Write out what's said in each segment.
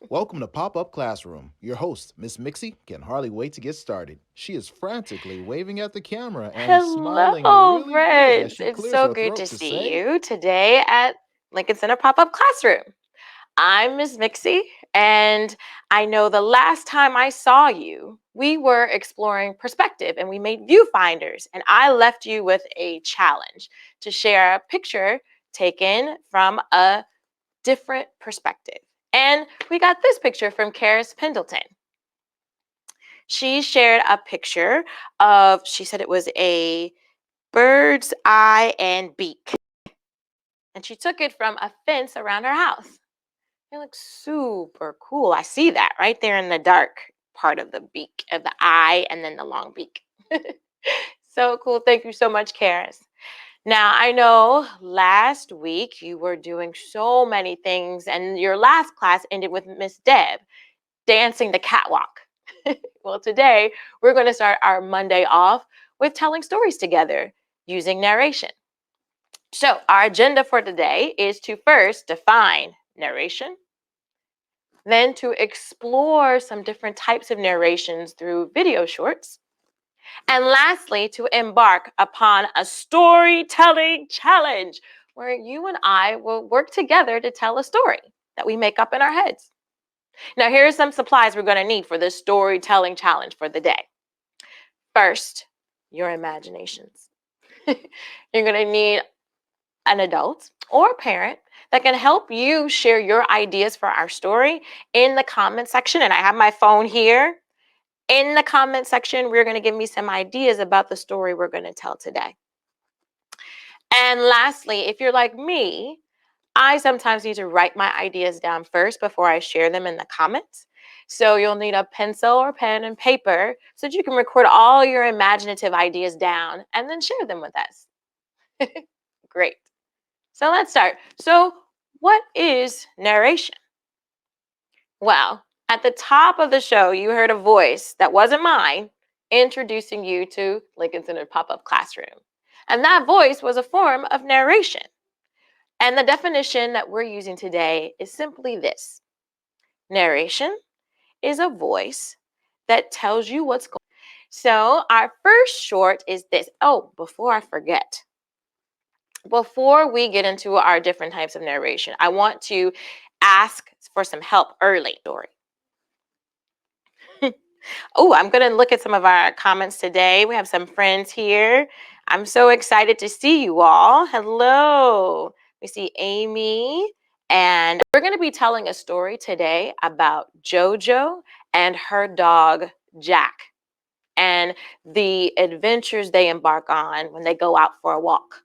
Welcome to Pop-Up Classroom. Your host, Miss Myxy, can hardly wait to get started. She is frantically waving at the camera and smiling Hello, really big as friends. she It's clears so her good to throat to see say, you today at Lincoln Center Pop-Up Classroom. I'm Miss Myxy, and I know the last time I saw you, we were exploring perspective and we made viewfinders, and I left you with a challenge to share a picture taken from a different perspective. And we got this picture from Karis Pendleton. She shared a picture of, she said it was a bird's eye and beak. And she took it from a fence around her house. It looks super cool. I see that right there in the dark part of the beak, of the eye, and then the long beak. So cool. Thank you so much, Karis. Now, I know last week you were doing so many things, and your last class ended with Miss Deb dancing the catwalk. Well, today we're going to start our Monday off with telling stories together using narration. So, our agenda for today is to first define narration, then to explore some different types of narrations through video shorts, and lastly, to embark upon a storytelling challenge where you and I will work together to tell a story that we make up in our heads. Now, here are some supplies we're going to need for this storytelling challenge for the day. First, your imaginations. You're going to need an adult or a parent that can help you share your ideas for our story in the comment section. And I have my phone here. In the comment section, we're going to give me some ideas about the story we're going to tell today. And lastly, if you're like me, I sometimes need to write my ideas down first before I share them in the comments. So you'll need a pencil or pen and paper so that you can record all your imaginative ideas down and then share them with us. Great. So let's start. So, what is narration? Well, at the top of the show, you heard a voice that wasn't mine introducing you to Lincoln Center Pop-Up Classroom. And that voice was a form of narration. And the definition that we're using today is simply this: narration is a voice that tells you what's going on. So, our first short is this. Oh, before I forget, before we get into our different types of narration, I want to ask for some help early. Story. Oh, I'm going to look at some of our comments today. We have some friends here. I'm so excited to see you all. Hello. We see Amy, and we're going to be telling a story today about JoJo and her dog, Jack, and the adventures they embark on when they go out for a walk.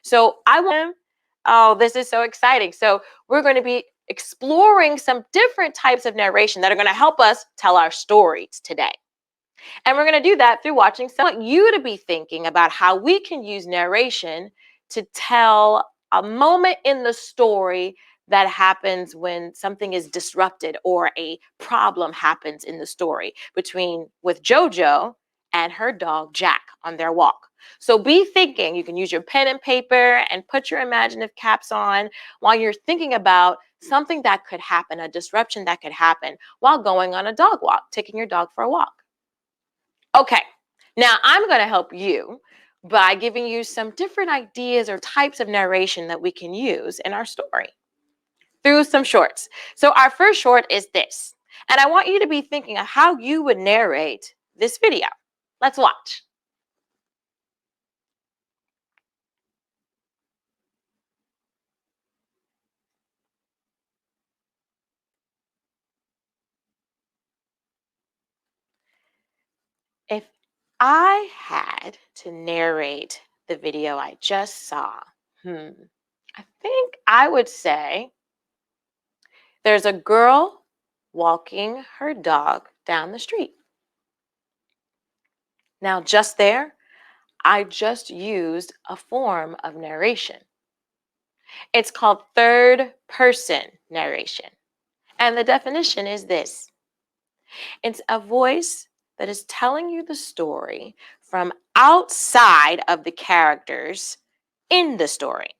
So I want, oh, this is so exciting. So we're going to be exploring some different types of narration that are going to help us tell our stories today. And we're going to do that through watching some. I want you to be thinking about how we can use narration to tell a moment in the story that happens when something is disrupted or a problem happens in the story between with JoJo and her dog Jack on their walk. So be thinking. You can use your pen and paper and put your imaginative caps on while you're thinking about something that could happen, a disruption that could happen while going on a dog walk, taking your dog for a walk. Okay, now I'm going to help you by giving you some different ideas or types of narration that we can use in our story through some shorts. So our first short is this, and I want you to be thinking of how you would narrate this video. Let's watch. If I had to narrate the video I just saw, I think I would say there's a girl walking her dog down the street. Now, just there, I just used a form of narration. It's called third person narration. And the definition is this: it's a voice that is telling you the story from outside of the characters in the story.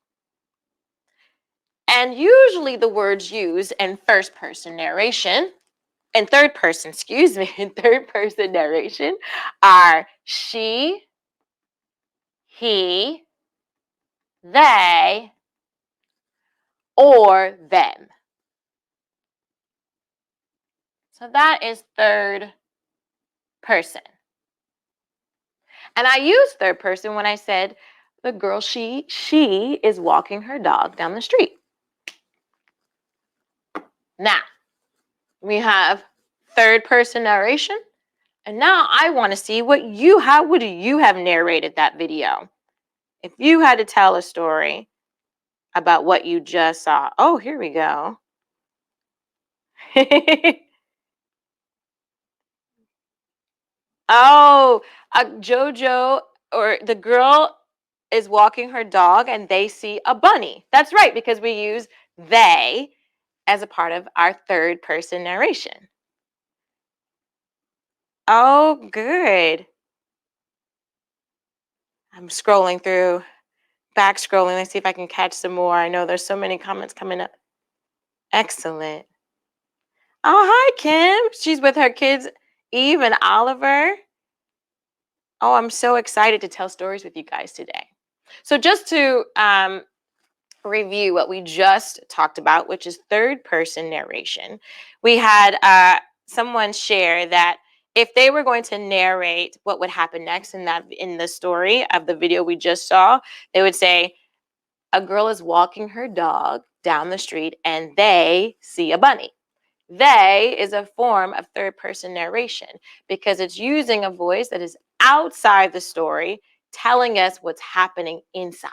And usually the words used in first person narration, in third person, excuse me, in third person narration are she, he, they, or them. So that is third person. And I used third person when I said the girl, she is walking her dog down the street. Now, we have third person narration. And now I want to see what how would you have narrated that video? If you had to tell a story about what you just saw. Oh, here we go. Oh, Jojo or the girl is walking her dog and they see a bunny. That's right, because we use they as a part of our third person narration. Oh, good. I'm scrolling through, back scrolling. Let's see if I can catch some more. I know there's so many comments coming up. Excellent. Oh, hi, Kim. She's with her kids, Eve and Oliver. Oh, I'm so excited to tell stories with you guys today. So just to review what we just talked about, which is third person narration, we had someone share that if they were going to narrate what would happen next in the story of the video we just saw, they would say a girl is walking her dog down the street and they see a bunny. They is a form of third person narration because it's using a voice that is outside the story, telling us what's happening inside.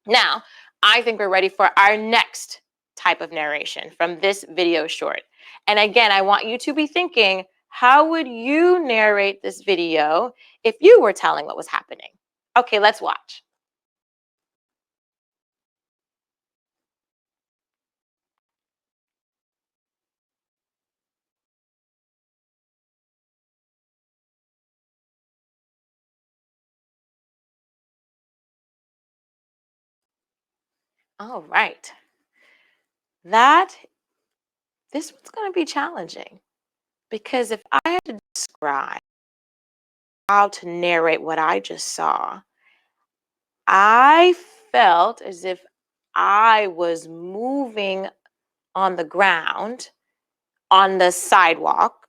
Now, I think we're ready for our next type of narration from this video short. And again, I want you to be thinking, how would you narrate this video if you were telling what was happening? Okay, let's watch. All right. This one's going to be challenging because if I had to describe how to narrate what I just saw, I felt as if I was moving on the ground, on the sidewalk,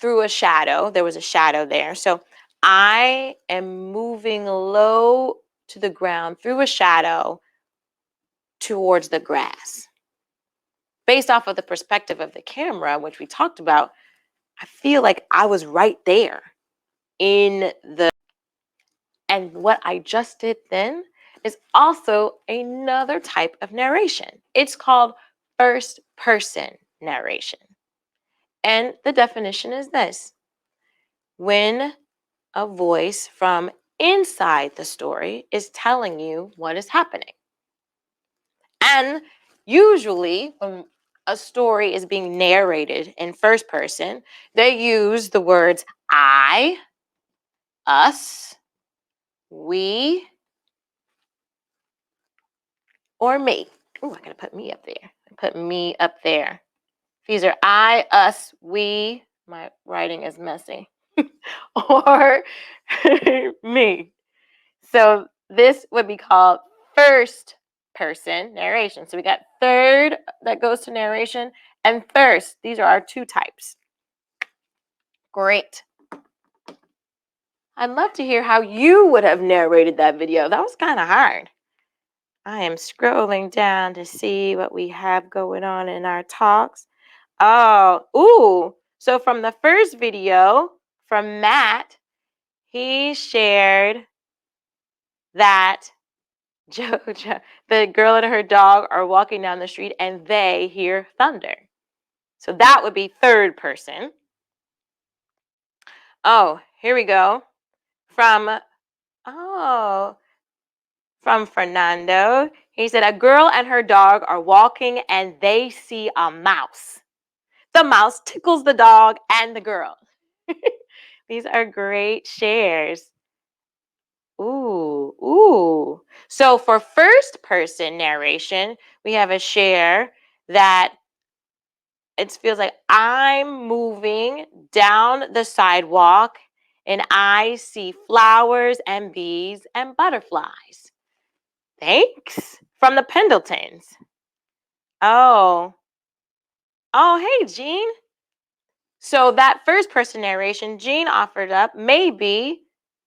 through a shadow. There was a shadow there. So I am moving low to the ground through a shadow towards the grass. Based off of the perspective of the camera, which we talked about, I feel like I was right there in the. And what I just did then is also another type of narration. It's called first person narration. And the definition is this: when a voice from inside the story is telling you what is happening. And usually, when a story is being narrated in first person, they use the words I, us, we, or me. Oh, I gotta put me up there. Put me up there. These are I, us, we. My writing is messy. Or me. So this would be called first person narration. So we got third that goes to narration and first. These are our two types. Great. I'd love to hear how you would have narrated that video. That was kind of hard. I am scrolling down to see what we have going on in our talks. Oh, ooh. So from the first video from Matt, he shared that Jojo, the girl and her dog are walking down the street and they hear thunder. So that would be third person. Oh, here we go. From oh, from Fernando. He said a girl and her dog are walking and they see a mouse. The mouse tickles the dog and the girl. These are great shares. Ooh, ooh. So for first person narration, we have a share that it feels like I'm moving down the sidewalk and I see flowers and bees and butterflies. Thanks. From the Pendletons. Oh. Oh, hey, Jean. So that first person narration Jean offered up, maybe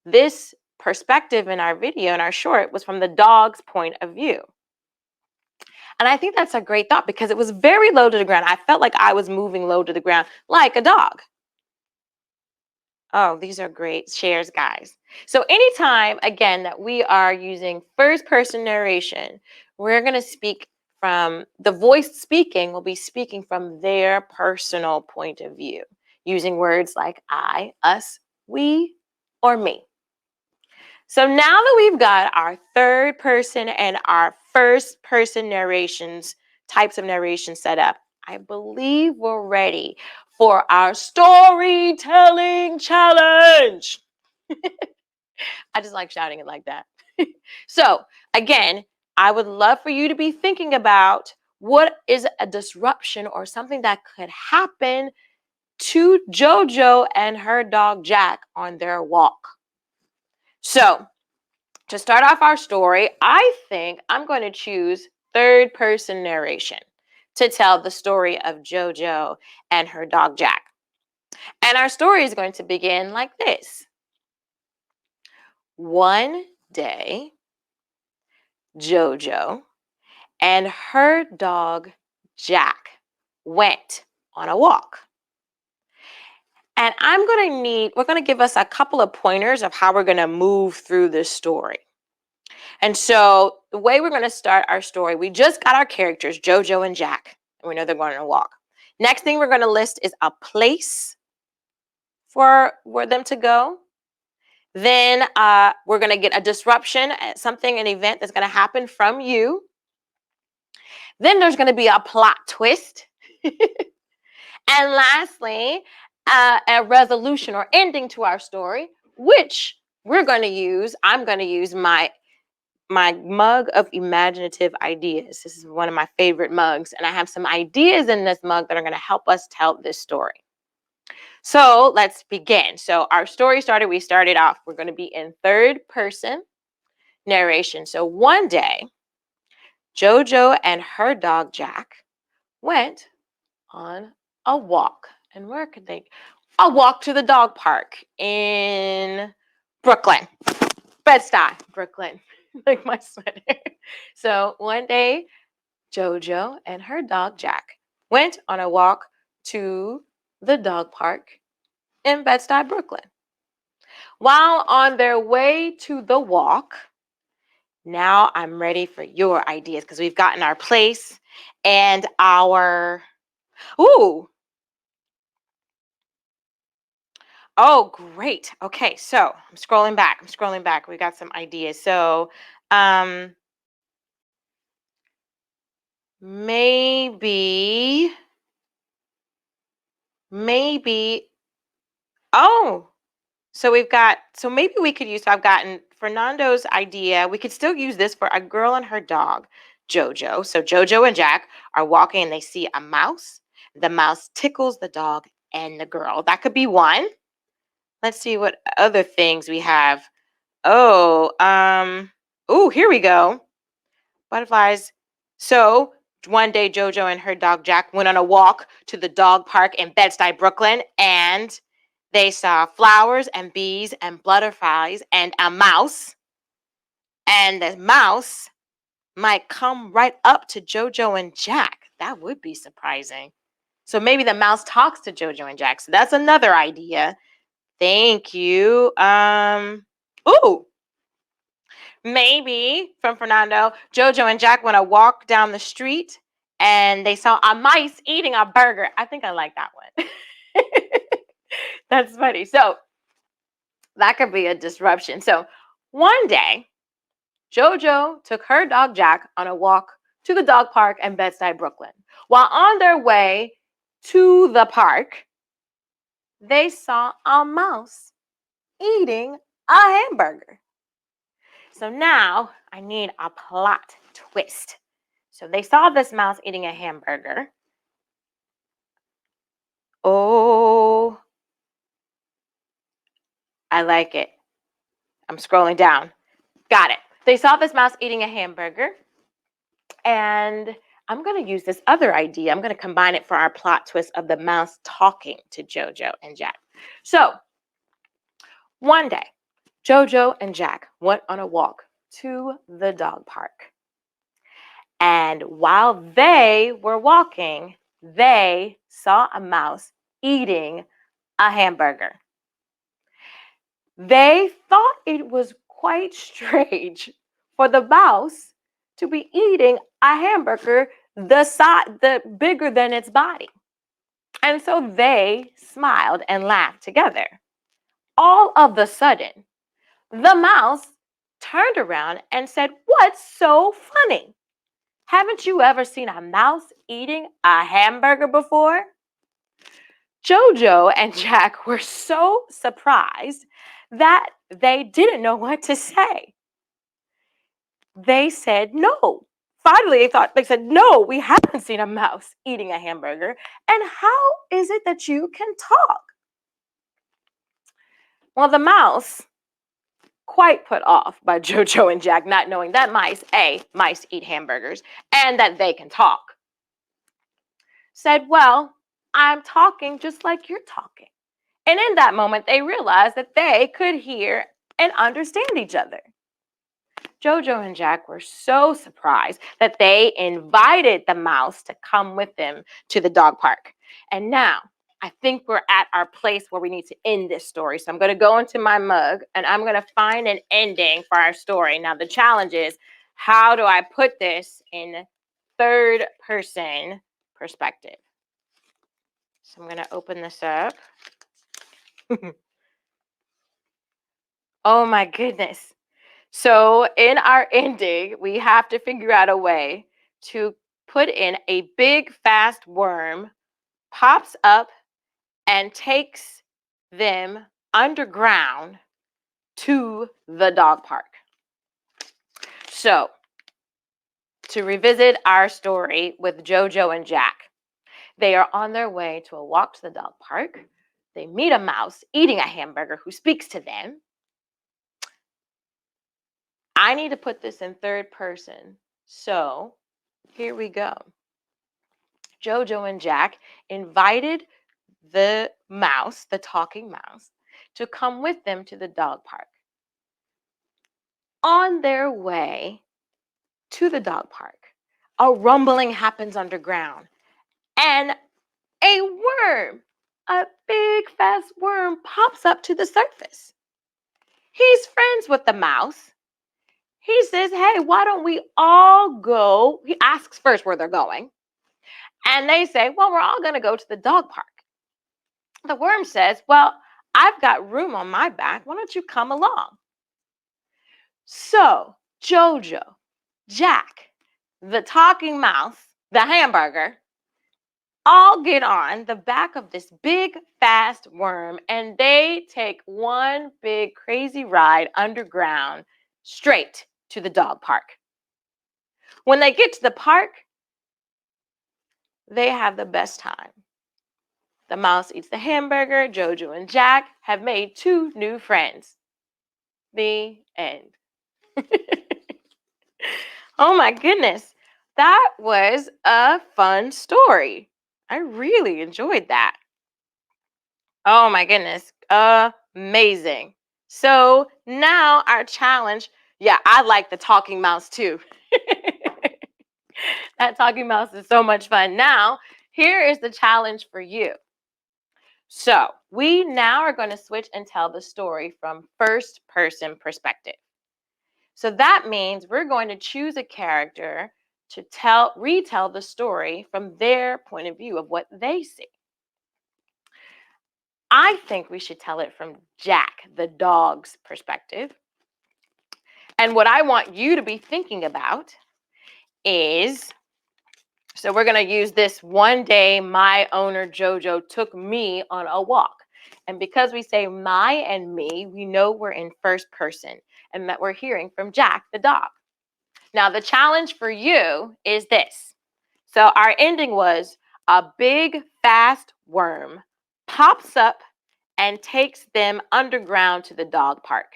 this perspective in our video, in our short, was from the dog's point of view. And I think that's a great thought because it was very low to the ground. I felt like I was moving low to the ground like a dog. Oh, these are great shares, guys. So anytime, again, that we are using first person narration, we're going to speak from the voice speaking will be speaking from their personal point of view, using words like I, us, we, or me. So now that we've got our third person and our first person narrations, types of narration set up, I believe we're ready for our storytelling challenge. I just like shouting it like that. So, again, I would love for you to be thinking about what is a disruption or something that could happen to JoJo and her dog Jack on their walk. So, to start off our story, I think I'm going to choose third person narration to tell the story of JoJo and her dog Jack. And our story is going to begin like this. One day, JoJo and her dog Jack went on a walk. And we're going to give us a couple of pointers of how we're going to move through this story. And so the way we're going to start our story, we just got our characters, JoJo and Jack, and we know they're going on a walk. Next thing we're going to list is a place for them to go. Then we're going to get a disruption, something, an event that's going to happen from you. Then there's going to be a plot twist. And lastly, a resolution or ending to our story, which I'm going to use my mug of imaginative ideas. This is one of my favorite mugs, and I have some ideas in this mug that are going to help us tell this story. So let's begin. So our story we started off, we're going to be in third person narration. So one day, JoJo and her dog Jack went on a walk. And where could they? A walk to the dog park in Brooklyn. Bed-Stuy, Brooklyn, like my sweater. So one day, JoJo and her dog Jack went on a walk to the dog park in Bed-Stuy, Brooklyn. While on their way to the walk, now I'm ready for your ideas because we've gotten our place and our ooh. Oh, great. Okay, so I'm scrolling back. We got some ideas. So maybe maybe oh, so maybe we could use, so I've gotten Fernando's idea. We could still use this for a girl and her dog, JoJo. So JoJo and Jack are walking and they see a mouse. The mouse tickles the dog and the girl. That could be one. Let's see what other things we have. Here we go. Butterflies. So one day, JoJo and her dog Jack went on a walk to the dog park in Bed-Stuy, Brooklyn, and they saw flowers and bees and butterflies and a mouse. And the mouse might come right up to JoJo and Jack. That would be surprising. So maybe the mouse talks to JoJo and Jack. So that's another idea. Thank you. Maybe from Fernando, JoJo and Jack went a walk down the street and they saw a mice eating a burger. I think I like that one. That's funny. So that could be a disruption. So one day, JoJo took her dog Jack on a walk to the dog park in Bed-Stuy, Brooklyn. While on their way to the park, they saw a mouse eating a hamburger. So now I need a plot twist. So they saw this mouse eating a hamburger. Oh, I like it. I'm scrolling down. Got it. They saw this mouse eating a hamburger, and I'm going to use this other idea. I'm going to combine it for our plot twist of the mouse talking to Jojo and Jack. So one day, Jojo and Jack went on a walk to the dog park. And while they were walking, they saw a mouse eating a hamburger. They thought it was quite strange for the mouse to be eating a hamburger the bigger than its body. And so they smiled and laughed together. All of a sudden, the mouse turned around and said, "What's so funny? Haven't you ever seen a mouse eating a hamburger before?" Jojo and Jack were so surprised that they didn't know what to say. They said no. Finally, they said, "No, we haven't seen a mouse eating a hamburger. And how is it that you can talk?" Well, the mouse, quite put off by Jojo and Jack not knowing that mice eat hamburgers, and that they can talk, said, "Well, I'm talking just like you're talking." And in that moment, they realized that they could hear and understand each other. Jojo and Jack were so surprised that they invited the mouse to come with them to the dog park. And now I think we're at our place where we need to end this story. So I'm going to go into my mug and I'm going to find an ending for our story. Now, the challenge is, how do I put this in third person perspective? So I'm going to open this up. Oh my goodness. So in our ending, we have to figure out a way to put in a big fast worm, pops up and takes them underground to the dog park. So to revisit our story with Jojo and Jack, they are on their way to a walk to the dog park. They meet a mouse eating a hamburger who speaks to them. I need to put this in third person. So here we go. Jojo and Jack invited the mouse, the talking mouse, to come with them to the dog park. On their way to the dog park, a rumbling happens underground, and a worm, a big fast worm, pops up to the surface. He's friends with the mouse. He says, "Hey, why don't we all go?" He asks first where they're going. And they say, "Well, we're all going to go to the dog park." The worm says, "Well, I've got room on my back. Why don't you come along?" So Jojo, Jack, the talking mouse, the hamburger, all get on the back of this big, fast worm, and they take one big, crazy ride underground straight to the dog park. When they get to the park, they have the best time. The mouse eats the hamburger. Jojo and Jack have made two new friends. The end. Oh my goodness. That was a fun story. I really enjoyed that. Oh my goodness. Amazing. So now our challenge. Yeah, I like the talking mouse too. That talking mouse is so much fun. Now, here is the challenge for you. So we now are going to switch and tell the story from first person perspective. So that means we're going to choose a character to retell the story from their point of view of what they see. I think we should tell it from Jack, the dog's perspective. And what I want you to be thinking about is, so we're going to use this: one day my owner Jojo took me on a walk. And because we say my and me, we know we're in first person and that we're hearing from Jack the dog. Now, the challenge for you is this. So our ending was a big, fast worm pops up and takes them underground to the dog park.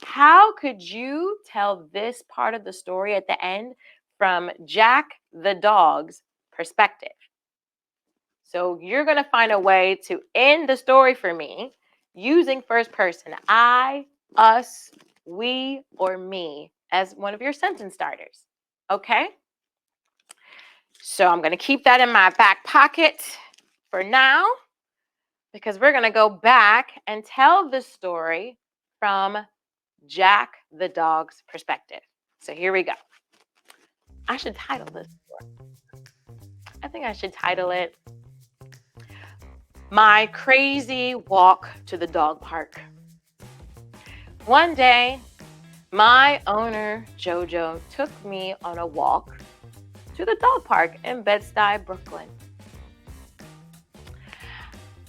How could you tell this part of the story at the end from Jack the dog's perspective? So you're going to find a way to end the story for me using first person, I, us, we, or me as one of your sentence starters. Okay? So I'm going to keep that in my back pocket for now because we're going to go back and tell the story from Jack the dog's perspective. So here we go. I should title this. I think I should title it My Crazy Walk to the Dog Park. One day, my owner, Jojo, took me on a walk to the dog park in Bed-Stuy, Brooklyn.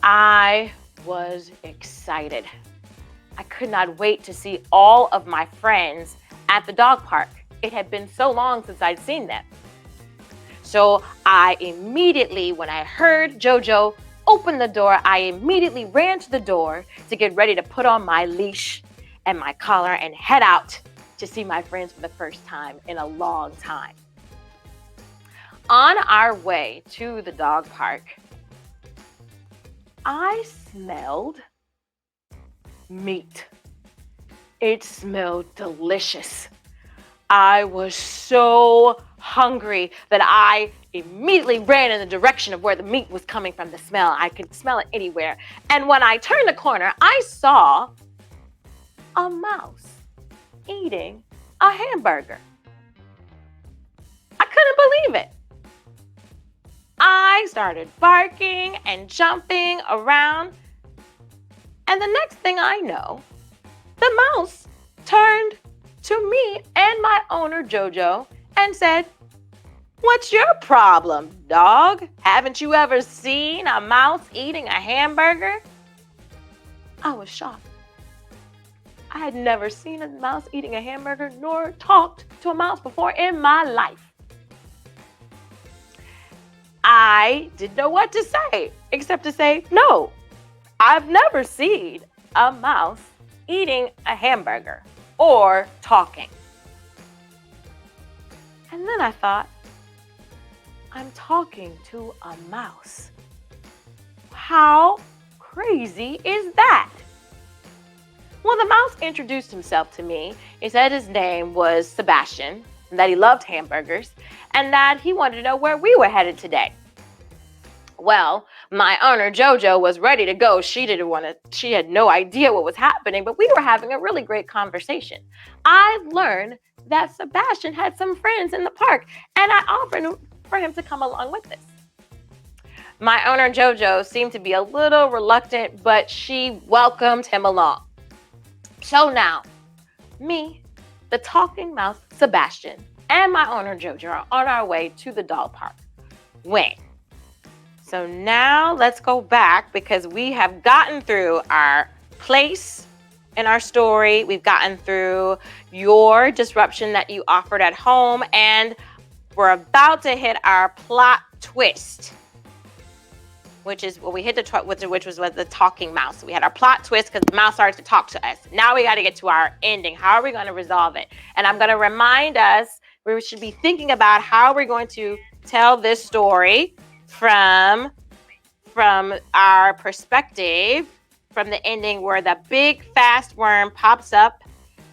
I was excited. I could not wait to see all of my friends at the dog park. It had been so long since I'd seen them. So I immediately, when I heard Jojo open the door, I immediately ran to the door to get ready to put on my leash and my collar and head out to see my friends for the first time in a long time. On our way to the dog park, I smelled meat. It smelled delicious. I was so hungry that I immediately ran in the direction of where the meat was coming from, the smell. I could smell it anywhere. And when I turned the corner, I saw a mouse eating a hamburger. I couldn't believe it. I started barking and jumping around. And the next thing I know, the mouse turned to me and my owner, Jojo, and said, "What's your problem, dog? Haven't you ever seen a mouse eating a hamburger?" I was shocked. I had never seen a mouse eating a hamburger nor talked to a mouse before in my life. I didn't know what to say except to say, "No, I've never seen a mouse eating a hamburger or talking." And then I thought, I'm talking to a mouse. How crazy is that? Well, the mouse introduced himself to me. He said his name was Sebastian, and that he loved hamburgers, and that he wanted to know where we were headed today. Well, my owner, Jojo, was ready to go. She had no idea what was happening, but we were having a really great conversation. I learned that Sebastian had some friends in the park, and I offered for him to come along with us. My owner, Jojo, seemed to be a little reluctant, but she welcomed him along. So now, me, the talking mouse, Sebastian, and my owner, Jojo, are on our way to the dog park. When? So now let's go back because we have gotten through our place in our story. We've gotten through your disruption that you offered at home, and we're about to hit our plot twist, which is what we hit which was the talking mouse. So we had our plot twist because the mouse started to talk to us. Now we got to get to our ending. How are we going to resolve it? And I'm going to remind us we should be thinking about how we're going to tell this story from our perspective, from the ending where the big fast worm pops up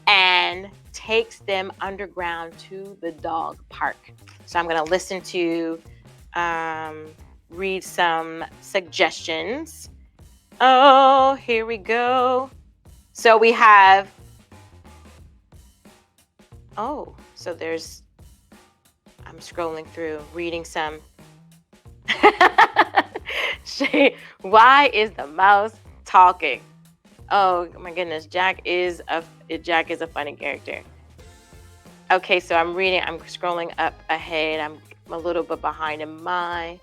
and takes them underground to the dog park. So I'm going to listen to read some suggestions. Oh, here we go. So we have, I'm scrolling through, reading some. Why is the mouse talking? Oh my goodness, Jack is a funny character. Okay, so I'm scrolling up ahead. I'm a little bit behind in mine.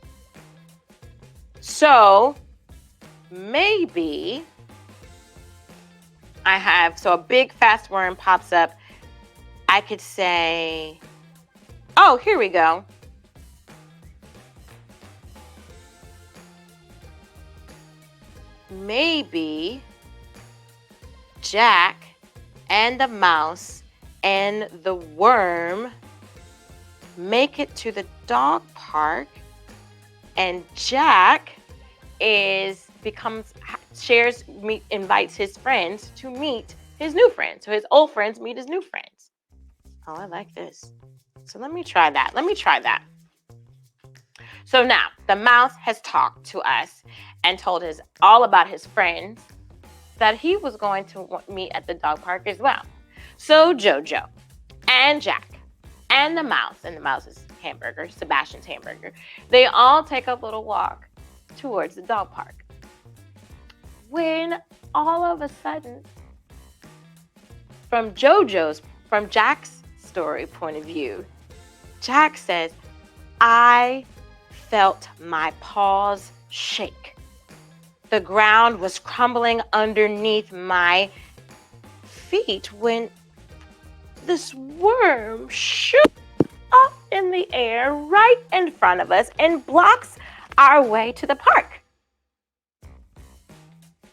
So maybe I have, so a big fast worm pops up. I could say, oh, here we go. Maybe Jack and the mouse and the worm make it to the dog park, and Jack invites his friends to meet his new friends. So his old friends meet his new friends. Oh, I like this. So let me try that. So now the mouse has talked to us and told us all about his friends that he was going to meet at the dog park as well. So Jojo and Jack and the mouse's hamburger, Sebastian's hamburger, they all take a little walk towards the dog park. When all of a sudden, from Jack's story point of view, Jack says, I felt my paws shake. The ground was crumbling underneath my feet when this worm shoots up in the air right in front of us and blocks our way to the park.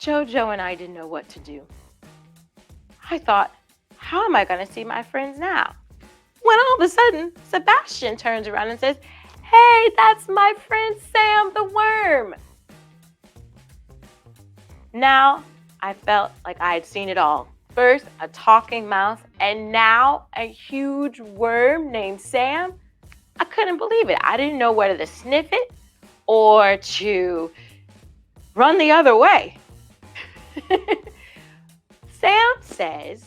Jojo and I didn't know what to do. I thought, how am I going to see my friends now? When all of a sudden, Sebastian turns around and says, hey, that's my friend Sam the worm. Now, I felt like I had seen it all. First, a talking mouse, and now a huge worm named Sam. I couldn't believe it. I didn't know whether to sniff it or to run the other way. Sam says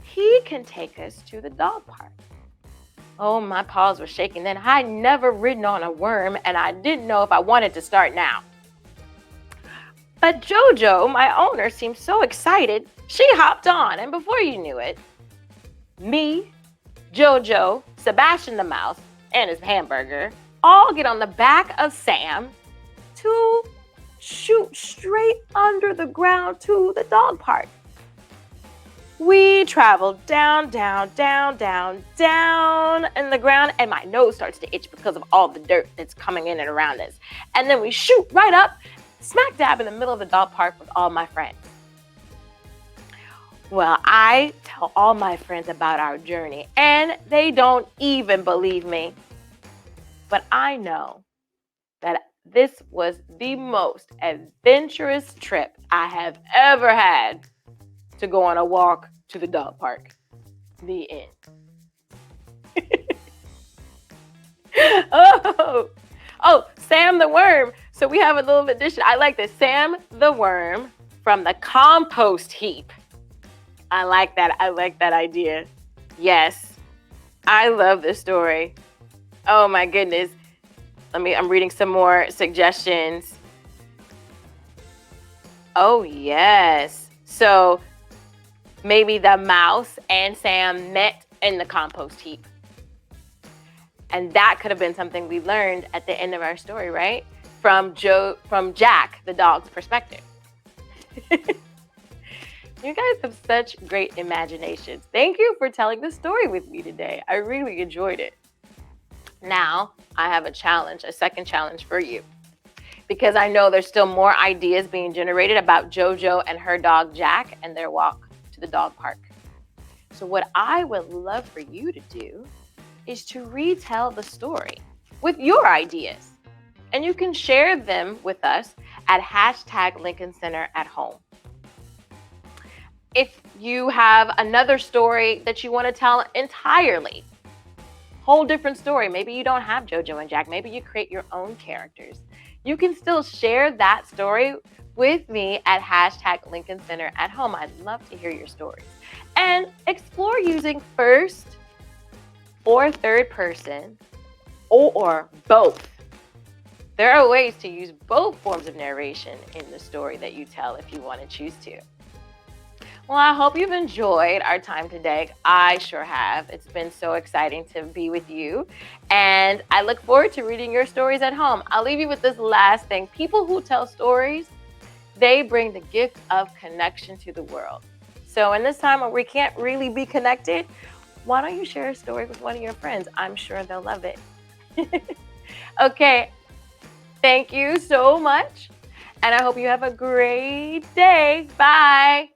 he can take us to the dog park. Oh, my paws were shaking then. I'd never ridden on a worm, and I didn't know if I wanted to start now. But Jojo, my owner, seemed so excited, she hopped on, and before you knew it, me, Jojo, Sebastian the mouse, and his hamburger all get on the back of Sam to shoot straight under the ground to the dog park. We traveled down, down, down, down, down in the ground, and my nose starts to itch because of all the dirt that's coming in and around us. And then we shoot right up, smack dab in the middle of the dog park with all my friends. Well, I tell all my friends about our journey, and they don't even believe me. But I know that this was the most adventurous trip I have ever had to go on a walk to the dog park. The end. Oh, Sam the worm. So we have a little addition. I like this. Sam the worm from the compost heap. I like that. I like that idea. Yes. I love this story. Oh my goodness. I'm reading some more suggestions. Oh yes. So maybe the mouse and Sam met in the compost heap. And that could have been something we learned at the end of our story, right? From Jack, the dog's perspective. You guys have such great imaginations. Thank you for telling the story with me today. I really enjoyed it. Now, I have a second challenge for you. Because I know there's still more ideas being generated about JoJo and her dog Jack and their walk to the dog park. So what I would love for you to do is to retell the story with your ideas. And you can share them with us at #LincolnCenterAtHome. If you have another story that you want to tell entirely, whole different story, maybe you don't have JoJo and Jack, maybe you create your own characters, you can still share that story with me at #LincolnCenterAtHome. I'd love to hear your stories. And explore using first or third person or both. There are ways to use both forms of narration in the story that you tell if you want to choose to. Well, I hope you've enjoyed our time today. I sure have. It's been so exciting to be with you. And I look forward to reading your stories at home. I'll leave you with this last thing. People who tell stories They bring the gift of connection to the world. So in this time where we can't really be connected, why don't you share a story with one of your friends? I'm sure they'll love it. Okay, thank you so much. And I hope you have a great day. Bye.